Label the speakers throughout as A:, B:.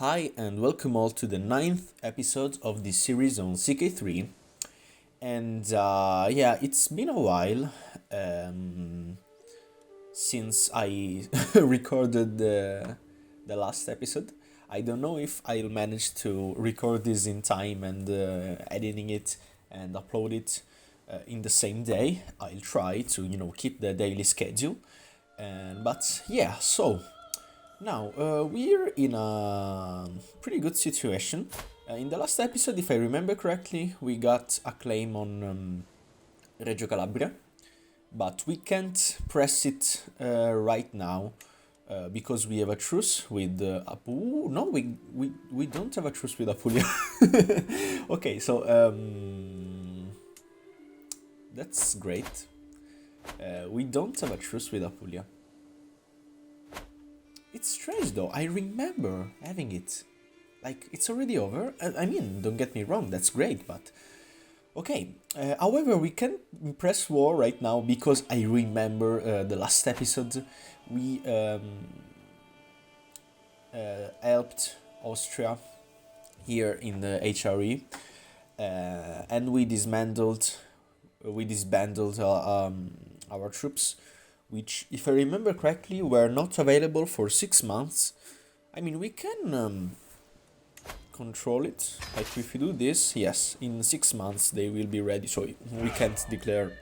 A: Hi and welcome all to the ninth episode of this series on CK3. And yeah, it's been a while since I recorded the last episode. I don't know if I'll manage to record this in time and editing it and upload it in the same day. I'll try to, keep the daily schedule. But yeah, so now, we're in a pretty good situation. In the last episode, if I remember correctly, we got a claim on Reggio Calabria, but we can't press it right now because we have a truce with Apu. No, we don't have a truce with Apulia. Okay, so that's great. We don't have a truce with Apulia. It's strange though, I remember having it. Like, it's already over. I mean, don't get me wrong, that's great, but... Okay, however, we can't press war right now because I remember the last episode we helped Austria here in the HRE and we disbanded our troops, which, if I remember correctly, were not available for 6 months. I mean, we can control it. Like, if we do this, yes, in 6 months they will be ready, so we can't declare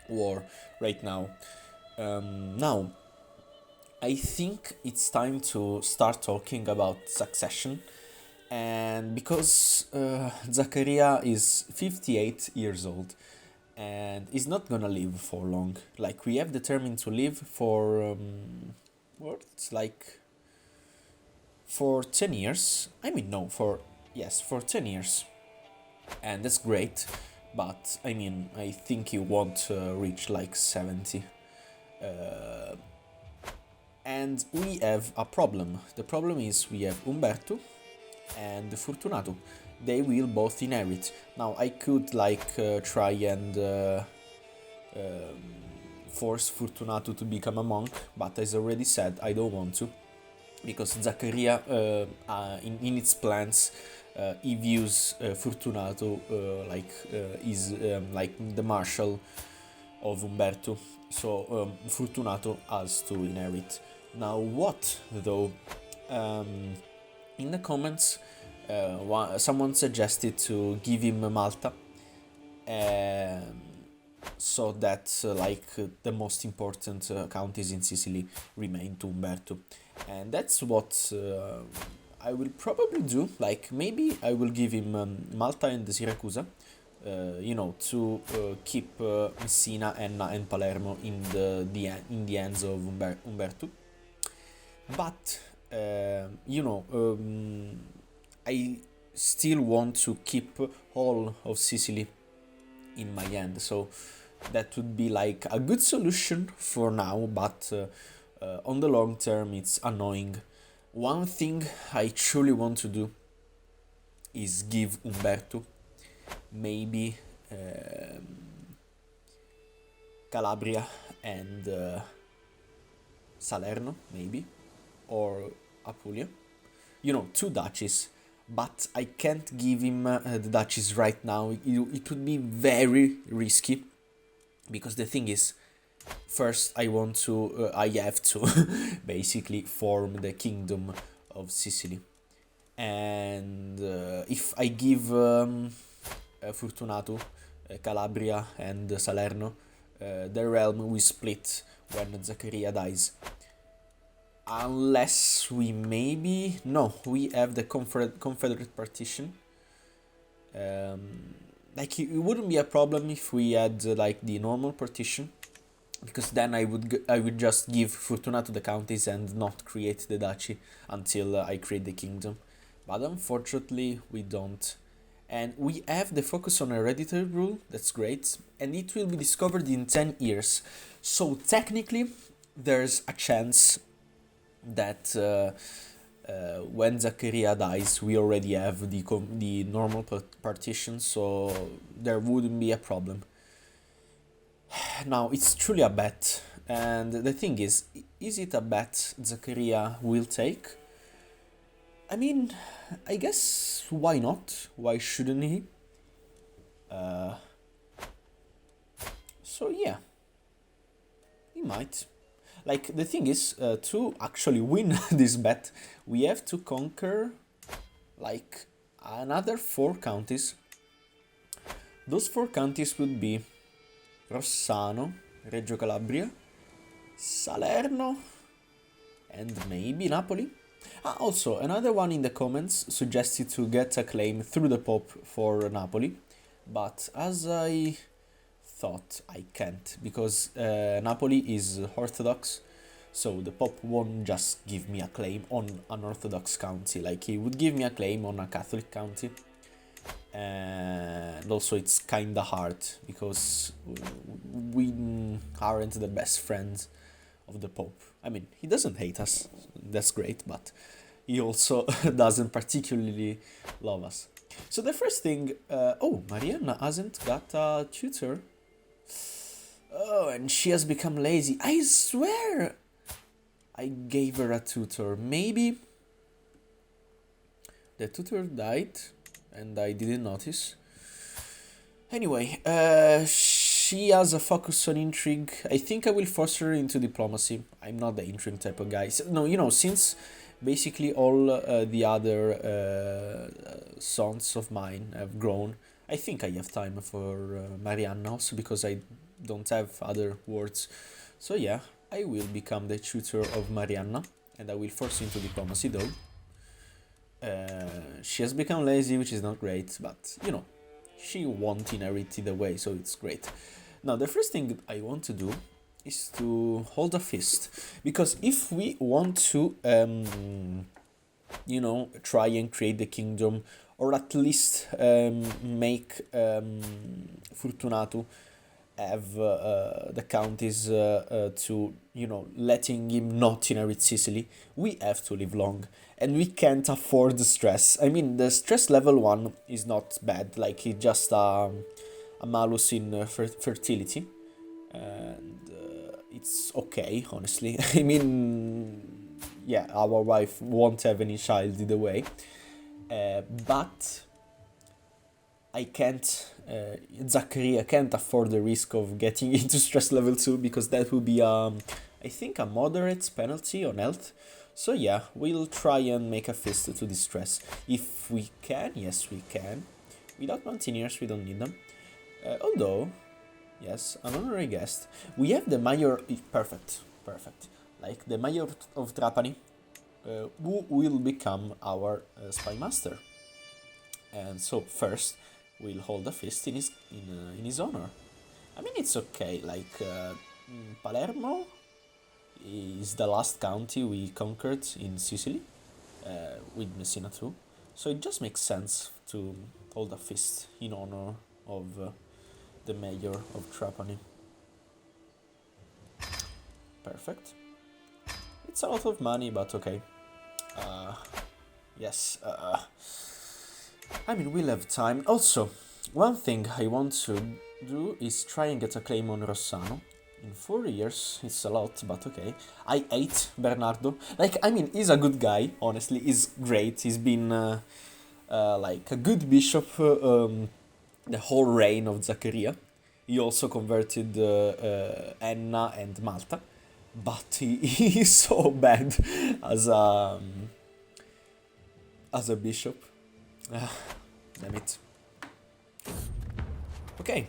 A: war right now. Now, I think it's time to start talking about succession. And because Zaccaria is 58 years old, and is not gonna live for long. Like, we have determined to live for for 10 years. I mean, no, for 10 years, and that's great. But I mean, I think he won't reach like 70. And we have a problem. The problem is we have Umberto and Fortunato. They will both inherit. Now, I could try and force Fortunato to become a monk, but as I already said, I don't want to, because Zaccaria, in its plans, he views Fortunato is like the marshal of Umberto, so Fortunato has to inherit. Now, what though? In the comments, someone suggested to give him Malta, so that the most important counties in Sicily remain to Umberto, and that's what I will probably do. Like, maybe I will give him Malta and Siracusa, to keep Messina and Palermo in the hands of Umberto. But I still want to keep all of Sicily in my hand, so that would be like a good solution for now, but on the long term it's annoying. One thing I truly want to do is give Umberto maybe Calabria and Salerno, maybe, or Apulia. Two duchies, but I can't give him the duchies right now. It would be very risky, because the thing is, first I have to basically form the kingdom of Sicily, and if I give Fortunato Calabria and Salerno, the realm will split when Zaccaria dies. Unless we have the Confederate partition. It wouldn't be a problem if we had the normal partition, because then I would just give Fortunato the counties and not create the duchy until I create the kingdom. But unfortunately we don't. And we have the focus on hereditary rule, that's great, and it will be discovered in 10 years. So technically there's a chance that when Zaccaria dies, we already have the normal partition, so there wouldn't be a problem. Now, it's truly a bet, and the thing is it a bet Zaccaria will take? I mean, I guess why not? Why shouldn't he? Uh, so yeah, he might. Like, the thing is, to actually win this bet, we have to conquer, like, another 4 counties. Those 4 counties would be Rossano, Reggio Calabria, Salerno, and maybe Napoli. Also, another one in the comments suggested to get a claim through the Pope for Napoli, but as I thought, I can't, because Napoli is Orthodox, so the Pope won't just give me a claim on an Orthodox county, like he would give me a claim on a Catholic county. And also it's kinda hard, because we aren't the best friends of the Pope. I mean, he doesn't hate us, that's great, but he also doesn't particularly love us. So the first thing, oh, Marianna hasn't got a tutor. Oh, and she has become lazy. I swear I gave her a tutor. Maybe the tutor died and I didn't notice. Anyway, she has a focus on intrigue. I think I will force her into diplomacy. I'm not the intrigue type of guy. So, no, you know, since basically all the other sons of mine have grown, I think I have time for Marianna also, because I don't have other words. So yeah, I will become the tutor of Marianna, and I will force into diplomacy though. She has become lazy, which is not great, but you know, she won't inherit either way, so it's great. Now, the first thing I want to do is to hold a feast, because if we want to, you know, try and create the kingdom, or at least make Fortunato have the counties to, you know, letting him not inherit Sicily, we have to live long, and we can't afford the stress. I mean, the stress level 1 is not bad, like it's just a malus in fertility, and it's okay, honestly. I mean, yeah, our wife won't have any child either way, but I can't, Zachary, can't afford the risk of getting into stress level 2, because that would be, I think, a moderate penalty on health. So yeah, we'll try and make a fist to distress. If we can, yes we can. Without mountaineers, we don't need them. Although, yes, an honorary guest. We have the Mayor, perfect, perfect. Like, the Mayor of Trapani, who will become our spy master. And so first, we'll hold a feast in his honor. I mean, it's okay. Like, Palermo is the last county we conquered in Sicily, with Messina too. So it just makes sense to hold a feast in honor of the mayor of Trapani. Perfect. It's a lot of money, but okay. Yes. I mean, we'll have time. Also, one thing I want to do is try and get a claim on Rossano. In 4 years, it's a lot, but okay. I hate Bernardo. Like, I mean, he's a good guy, honestly. He's great. He's been, like, a good bishop the whole reign of Zaccaria. He also converted Enna and Malta. But he is so bad as a bishop. Damn it. Okay.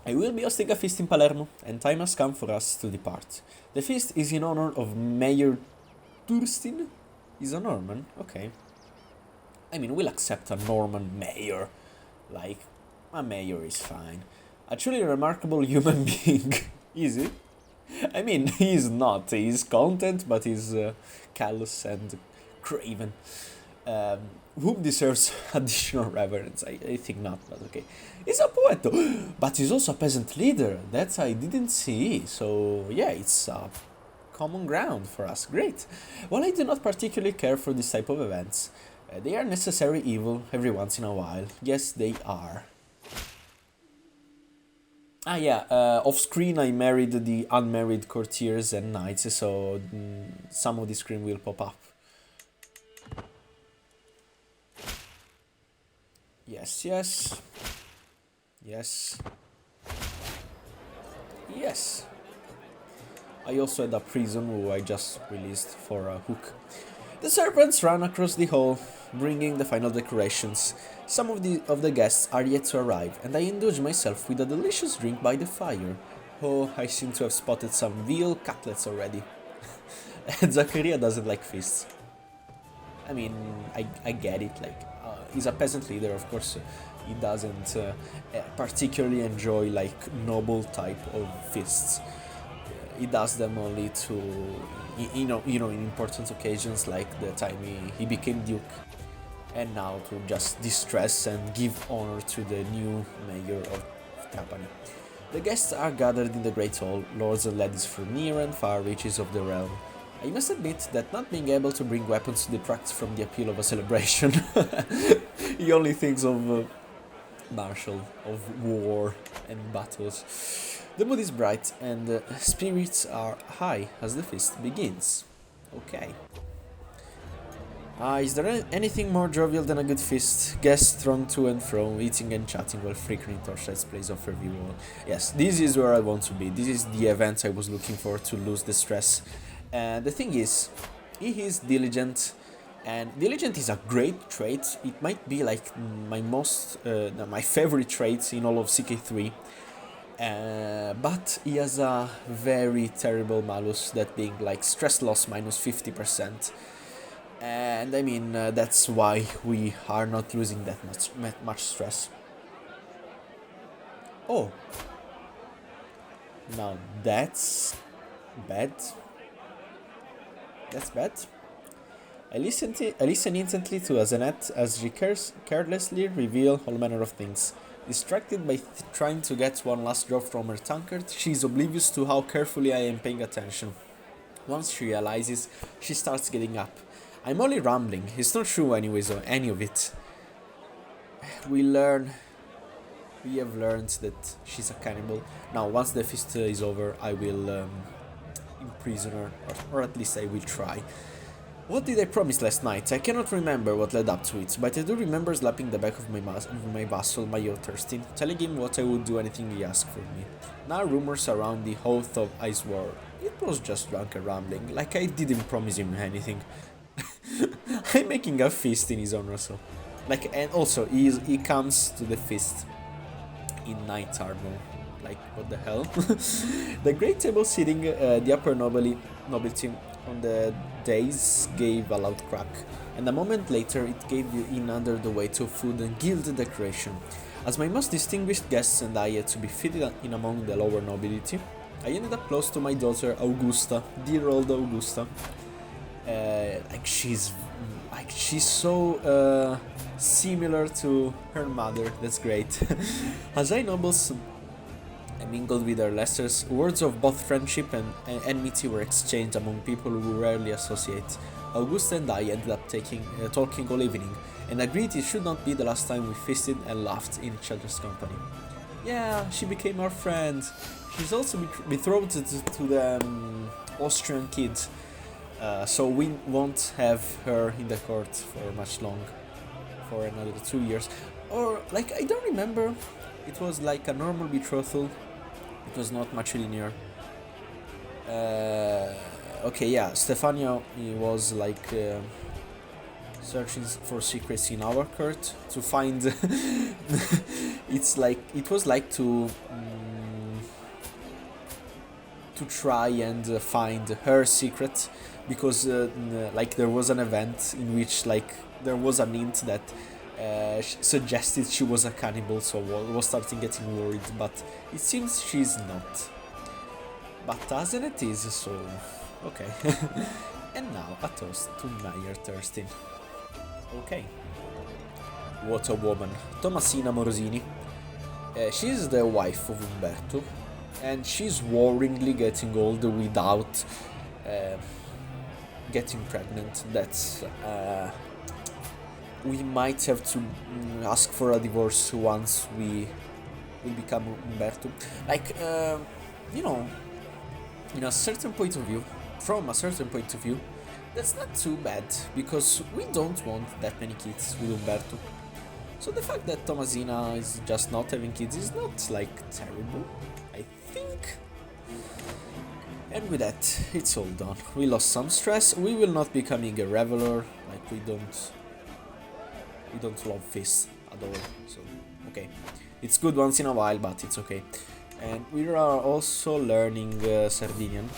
A: I will be hosting a feast in Palermo, and time has come for us to depart. The feast is in honor of Mayor Turstin. He's a Norman? Okay. I mean, we'll accept a Norman mayor. Like, a mayor is fine. A truly remarkable human being. Is he? I mean, he's not. He's content, but he's callous and craven. Whom deserves additional reverence? I think not, but okay. He's a poet though, but he's also a peasant leader. That I didn't see, so yeah, it's common ground for us. Great. Well, I do not particularly care for this type of events. They are necessary evil every once in a while. Yes, they are. Ah yeah, off screen I married the unmarried courtiers and knights, so some of the screen will pop up. Yes, yes. Yes. Yes. I also had a prison who I just released for a hook. The servants run across the hall, bringing the final decorations. Some of the guests are yet to arrive, and I indulge myself with a delicious drink by the fire. Oh, I seem to have spotted some veal cutlets already. And Zachariah doesn't like feasts. I mean, I get it, like, he's a peasant leader, of course. He doesn't particularly enjoy, like, noble type of feasts. He does them only to, in important occasions, like the time he became duke, and now to just distress and give honor to the new mayor of Trapani. The guests are gathered in the great hall, lords and ladies from near and far reaches of the realm. I must admit that not being able to bring weapons detracts from the appeal of a celebration. He only thinks of martial, of war and battles. The mood is bright and spirits are high as the feast begins. Okay. Is there anything more jovial than a good feast? Guests throng to and fro, eating and chatting while flickering torchlights plays off every wall. Yes, this is where I want to be. This is the event I was looking for to lose the stress. And the thing is, he is diligent, and diligent is a great trait. It might be like my favorite trait in all of CK3. But he has a very terrible malus, that being like stress loss minus 50%. And I mean, that's why we are not losing that much stress. Oh. Now that's bad. That's bad. I listen intently to Azanet as she carelessly reveal all manner of things. Distracted by trying to get one last drop from her tankard, she is oblivious to how carefully I am paying attention. Once she realizes, she starts getting up. I'm only rambling, it's not true anyways or any of it. We have learned that she's a cannibal. Now, once the feast is over, I will imprison her, or at least I will try. What did I promise last night? I cannot remember what led up to it, but I do remember slapping the back of my vassal, Mayor Thurston, telling him what I would do anything he asked for me. Now rumors around the oath of I swore. It was just drunken rambling, like I didn't promise him anything. I'm making a feast in his honor, so. And also, he comes to the feast in knight armor. Like, what the hell? The great table seating the upper nobility on the dais gave a loud crack, and a moment later it gave in under the weight of food and gilded decoration. As my most distinguished guests and I had to be fitted in among the lower nobility, I ended up close to my daughter Augusta, dear old Augusta. She's so similar to her mother. That's great. As I nobles mingled with her lessers, words of both friendship and enmity were exchanged among people who rarely associate. Augusta and I ended up talking all evening, and agreed it should not be the last time we feasted and laughed in each other's company. Yeah, she became our friend. She's also betrothed to the Austrian kid, so we won't have her in the court for much long, for another 2 years. Or, I don't remember. It was like a normal betrothal. It was not much linear. Okay, yeah, Stefania was searching for secrets in our court to find. It was like to try and find her secret, because there was an event in which there was a hint that suggested she was a cannibal, so I was starting getting worried, but it seems she's not. But as it is, so okay. And now a toast to Mayor Thurston. Okay. What a woman. Tomasina Morosini. She's the wife of Umberto, and she's worryingly getting older without getting pregnant. That's we might have to ask for a divorce once we become Umberto. In a certain point of view, from a certain point of view, that's not too bad, because we don't want that many kids with Umberto. So the fact that Tomasina is just not having kids is not, like, terrible, I think. And with that, it's all done. We lost some stress. We will not becoming a reveler. Like, we don't love fish at all. So, okay. It's good once in a while, but it's okay. And we are also learning Sardinian.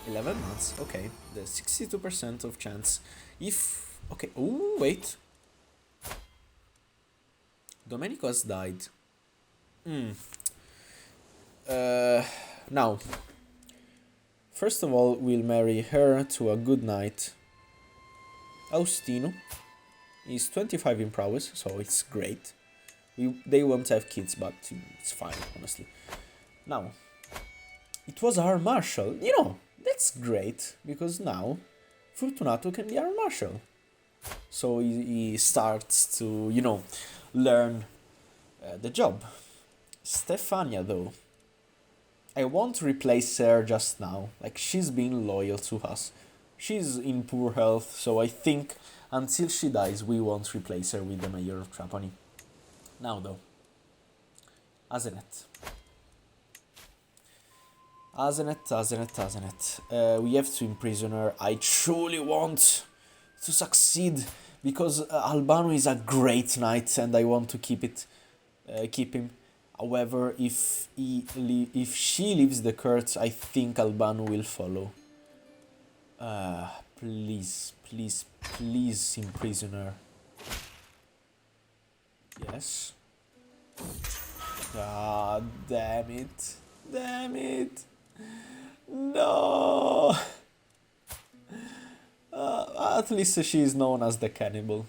A: 11 months, okay. The 62% of chance. If... okay, oh, wait. Domenico has died. Now, first of all, we'll marry her to a good knight. Austino. He's 25 in prowess, so it's great. They won't have kids, but it's fine, honestly. Now, it was our marshal. You know, that's great, because now Fortunato can be our marshal. So he starts to, you know, learn the job. Stefania, though, I won't replace her just now. Like, she's been loyal to us. She's in poor health, so I think until she dies, we won't replace her with the mayor of Trapani. Now, though, Asenet. We have to imprison her. I truly want to succeed, because Albano is a great knight and I want to keep him. However, if she leaves the court, I think Albano will follow. Please imprison her. Yes. God damn it. No. At least she is known as the cannibal.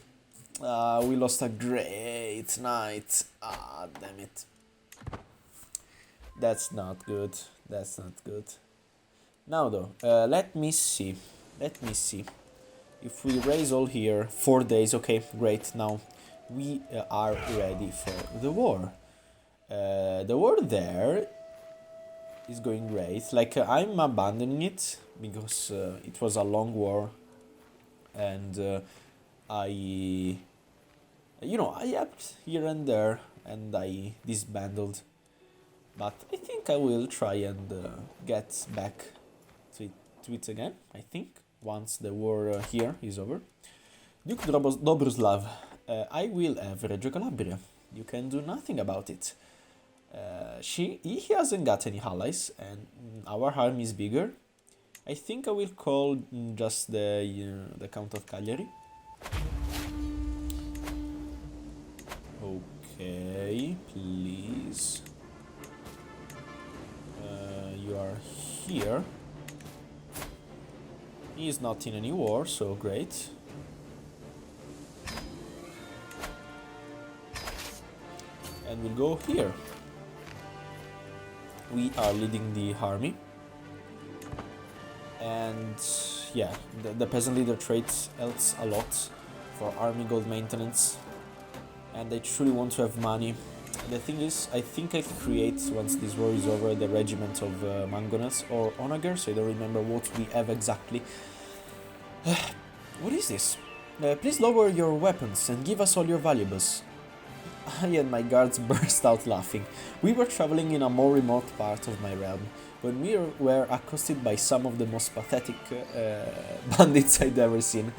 A: We lost a great knight. Damn it. That's not good. Now though, let me see. If we raise all here, 4 days, okay, great. Now we are ready for the war. The war there is going great. Like, I'm abandoning it because it was a long war, and I helped here and there, and I disbanded. But I think I will try and get back to it again, I think, once the war here is over. Duke Dobroslav, I will have Reggio Calabria. You can do nothing about it. He hasn't got any allies, and our army is bigger. I think I will call just the Count of Cagliari. Okay, please. You are here. He is not in any war, so great. And we'll go here. We are leading the army. And yeah, the peasant leader trades helps a lot for army gold maintenance. And they truly want to have money. The thing is, I think I can create, once this war is over, the regiment of Mangonels or Onagers. I don't remember what we have exactly. What is this? Please lower your weapons and give us all your valuables. I and my guards burst out laughing. We were traveling in a more remote part of my realm when we were accosted by some of the most pathetic bandits I'd ever seen.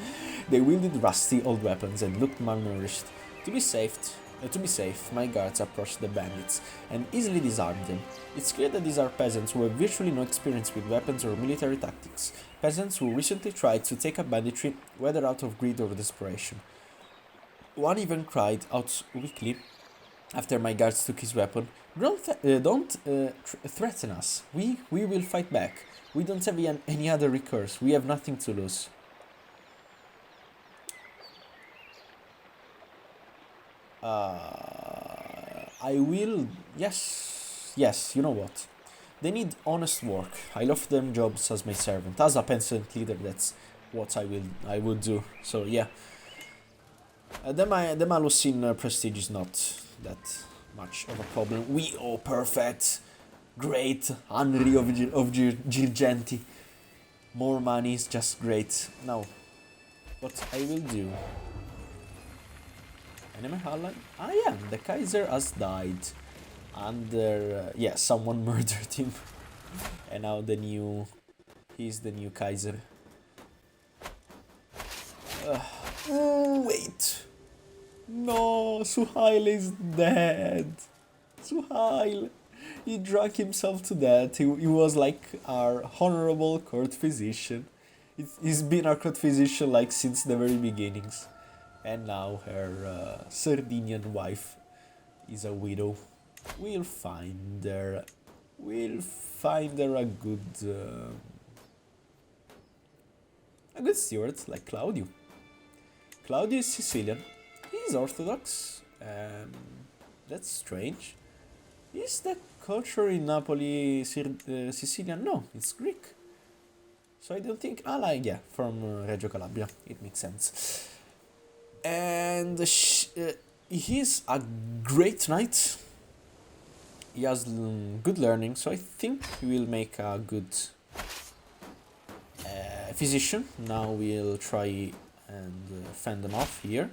A: They wielded rusty old weapons and looked malnourished. To be safe, my guards approached the bandits and easily disarmed them. It's clear that these are peasants who have virtually no experience with weapons or military tactics. Peasants who recently tried to take up banditry, whether out of greed or desperation. One even cried out weakly after my guards took his weapon, Don't threaten us. We will fight back. We don't have any other recourse. We have nothing to lose. I will... Yes, you know what? They need honest work. I love them jobs as my servant. As a peasant leader, that's what I would do. So, yeah. The malus in prestige is not that much of a problem. Perfect. Great. Henry of Girgenti. More money is just great. Now, what I will do... Enemy Halland? Ah yeah, the Kaiser has died. Under... yeah, someone murdered him. And now he's the new Kaiser. Wait! No, Suhail is dead! Suhail! He drank himself to death. He was like our honorable court physician. He's been our court physician like since the very beginnings. And now her Sardinian wife is a widow. We'll find her a good steward like Claudio. Claudio is Sicilian. He's Orthodox. That's strange. Is the culture in Napoli Sicilian? No, it's Greek. So I don't think... yeah, from Reggio Calabria. It makes sense. And he's a great knight. He has good learning, so I think he will make a good physician. Now we'll try and fend them off here.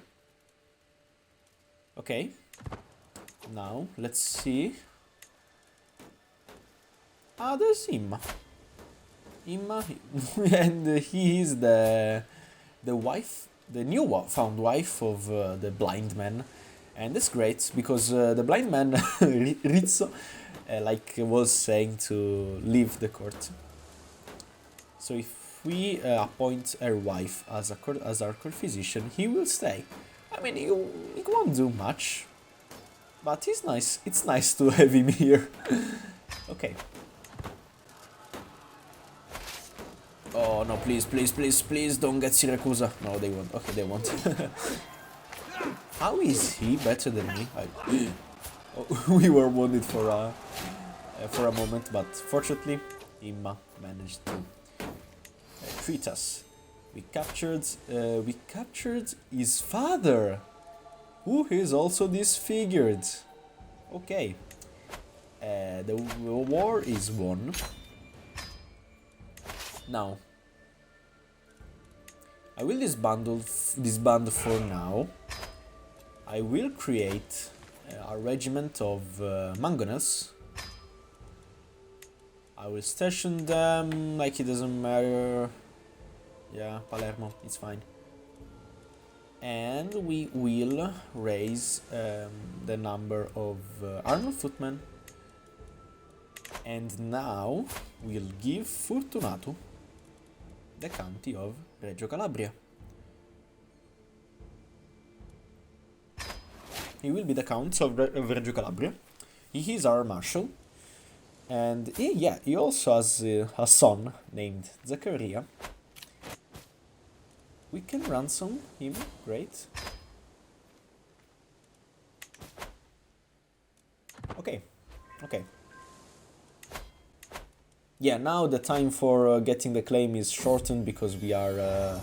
A: Okay. Now, let's see. There's Imma. And he is the wife, the new found wife of the blind man. And that's great, because the blind man, Rizzo, was saying to leave the court. So if we appoint her wife as our court physician, he will stay. I mean, he won't do much, but it's nice. It's nice to have him here. Okay. Oh no, please, please, please, please don't get Siracusa. No, they won't. Okay, they won't. How is he better than me? We were wounded for a moment, but fortunately, Imma managed to treat us. We captured his father, who is also disfigured. Okay, the war is won. Now, I will disband for now. I will create a regiment of mangonels. I will station them like it doesn't matter. Yeah, Palermo, it's fine. And we will raise the number of armored footmen. And now we'll give Fortunato the county of Reggio Calabria. He will be the Count of Reggio Calabria. He is our marshal. And he also has a son named Zaccaria. We can ransom him, great. Okay. Yeah, now the time for getting the claim is shortened because we are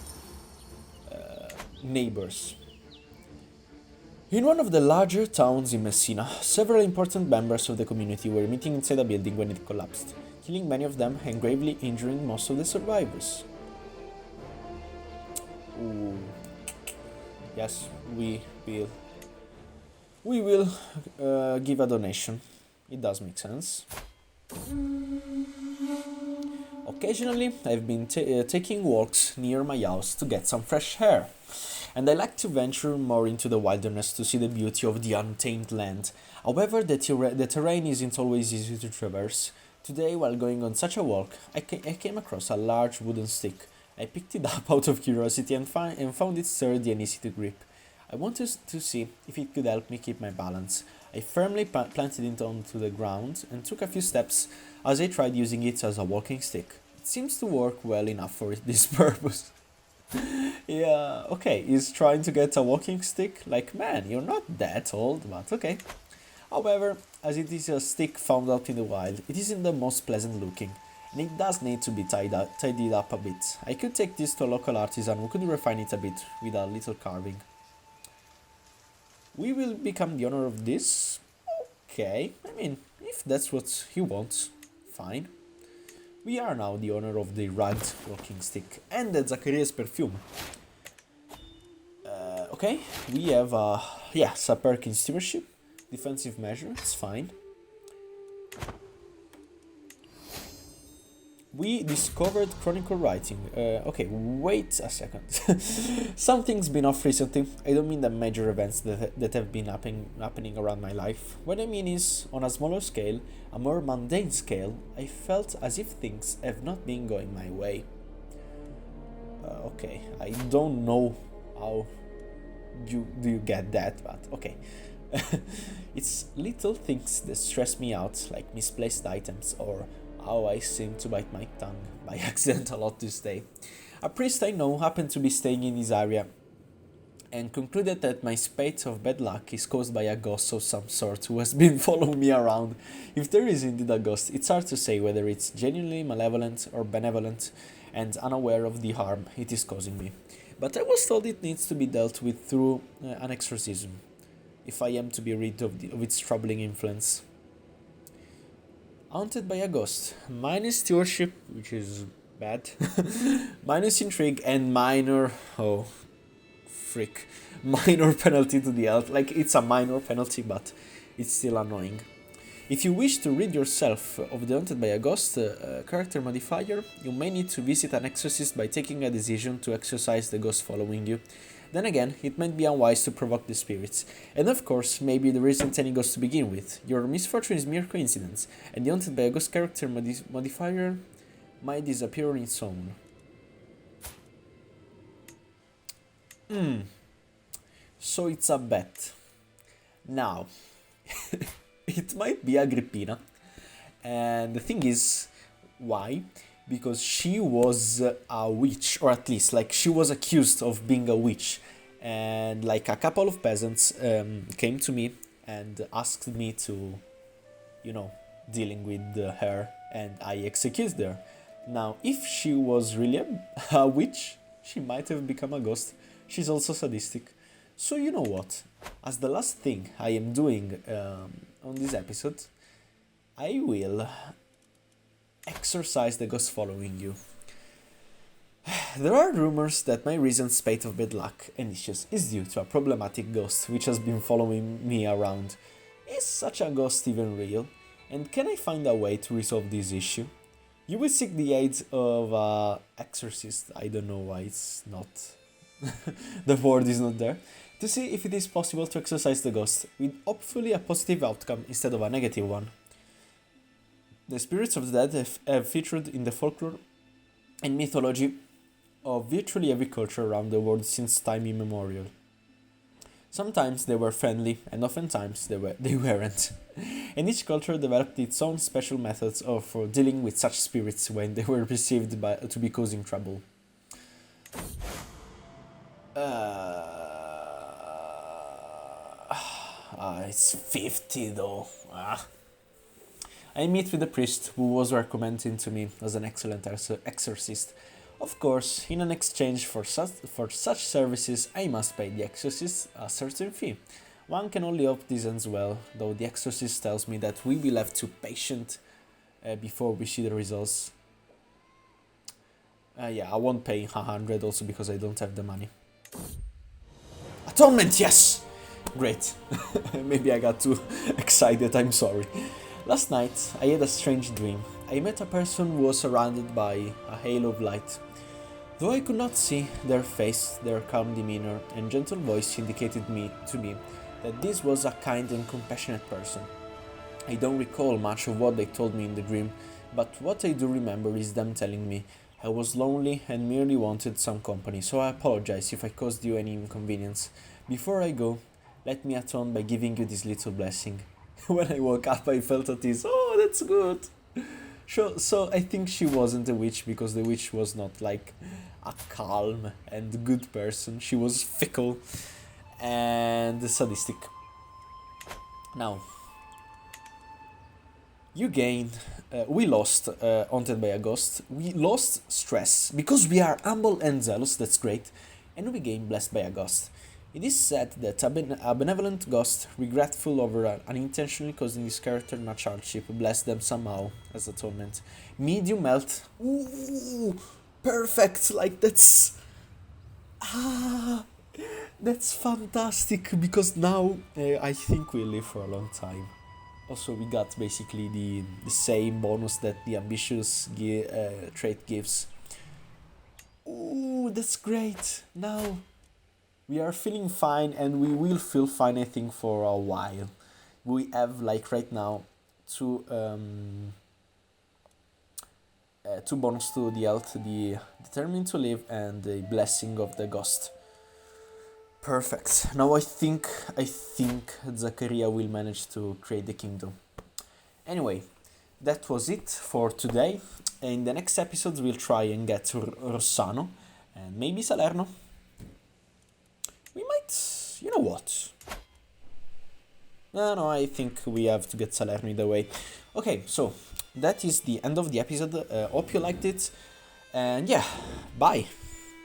A: neighbors. In one of the larger towns in Messina, several important members of the community were meeting inside a building when it collapsed, killing many of them and gravely injuring most of the survivors. Ooh. Yes, we will give a donation. It does make sense. Occasionally, I've been taking walks near my house to get some fresh air, and I like to venture more into the wilderness to see the beauty of the untamed land. However, the terrain isn't always easy to traverse. Today, while going on such a walk, I came across a large wooden stick. I picked it up out of curiosity and found it sturdy and easy to grip. I wanted to see if it could help me keep my balance. I firmly planted it onto the ground and took a few steps as I tried using it as a walking stick. It seems to work well enough for this purpose. Yeah, okay, he's trying to get a walking stick. Like, man, you're not that old, but okay. However, as it is a stick found out in the wild, it isn't the most pleasant looking, and it does need to be tidied up a bit. I could take this to a local artisan who could refine it a bit with a little carving. We will become the owner of this. Okay, I mean, if that's what he wants, fine. We are now the owner of the rugged walking stick and the Zaccaria's perfume. Okay, we have a Yes, a perk in stewardship. Defensive measure, it's fine. We discovered chronicle writing. Okay, wait a second. Something's been off recently. I don't mean the major events that have been happening around my life. What I mean is, on a smaller scale, a more mundane scale, I felt as if things have not been going my way. Okay, I don't know how you get that, but okay. It's little things that stress me out, like misplaced items or how I seem to bite my tongue by accident a lot this day. A priest I know happened to be staying in this area and concluded that my spate of bad luck is caused by a ghost of some sort who has been following me around. If there is indeed a ghost, it's hard to say whether it's genuinely malevolent or benevolent and unaware of the harm it is causing me. But I was told it needs to be dealt with through an exorcism, if I am to be rid of its troubling influence. Haunted by a ghost. Minus stewardship, which is bad. Minus intrigue and minor... Oh, frick. Minor penalty to the health. Like, it's a minor penalty, but it's still annoying. If you wish to rid yourself of the Haunted by a Ghost character modifier, you may need to visit an exorcist by taking a decision to exorcise the ghost following you. Then again, it might be unwise to provoke the spirits. And of course, maybe there isn't any ghost to begin with. Your misfortune is mere coincidence, and the Haunted by a Ghost character modifier might disappear on its own. So it's a bet. Now, it might be Agrippina. And the thing is, why? Because she was a witch, or at least, like, she was accused of being a witch. And, like, a couple of peasants came to me and asked me to, dealing with her, and I executed her. Now, if she was really a witch, she might have become a ghost. She's also sadistic. So you know what? As the last thing I am doing on this episode, I will exorcise the ghost following you. There are rumors that my recent spate of bad luck and issues is due to a problematic ghost which has been following me around. Is such a ghost even real? And can I find a way to resolve this issue? You will seek the aid of an exorcist, I don't know why it's not... the word is not there, to see if it is possible to exorcise the ghost, with hopefully a positive outcome instead of a negative one. The spirits of the dead have featured in the folklore and mythology of virtually every culture around the world since time immemorial. Sometimes they were friendly, and oftentimes they weren't. And each culture developed its own special methods for dealing with such spirits when they were perceived to be causing trouble. It's 50 though. I meet with the priest who was recommended to me as an excellent exorcist. Of course, in an exchange for such services, I must pay the exorcist a certain fee. One can only hope this ends well, though the exorcist tells me that we will have to be patient before we see the results. Yeah, I won't pay 100 also because I don't have the money. Atonement, yes! Great. Maybe I got too excited, I'm sorry. Last night, I had a strange dream. I met a person who was surrounded by a halo of light. Though I could not see their face, their calm demeanor and gentle voice indicated to me that this was a kind and compassionate person. I don't recall much of what they told me in the dream, but what I do remember is them telling me I was lonely and merely wanted some company, so I apologize if I caused you any inconvenience. Before I go, let me atone by giving you this little blessing. When I woke up, I felt at ease. Oh, that's good. So I think she wasn't a witch because the witch was not like a calm and good person. She was fickle and sadistic. Now, we lost Haunted by a Ghost. We lost stress because we are humble and zealous. That's great, and we gained Blessed by a Ghost. It is said that a benevolent ghost, regretful over unintentionally causing this character much hardship, blessed them somehow as atonement. Medium health. Ooh, perfect. Like that's That's fantastic, because now I think we live for a long time. Also, we got basically the same bonus that the ambitious trait gives. Ooh, that's great. Now we are feeling fine, and we will feel fine, I think, for a while. We have, like, right now, two bonus to the health, the determined to live and the blessing of the ghost. Perfect. Now I think Zakaria will manage to create the kingdom. Anyway, that was it for today. In the next episodes we'll try and get Rossano and maybe Salerno. We might, you know what? No, I think we have to get Salerno either way. Okay, so that is the end of the episode. Hope you liked it. And yeah, bye.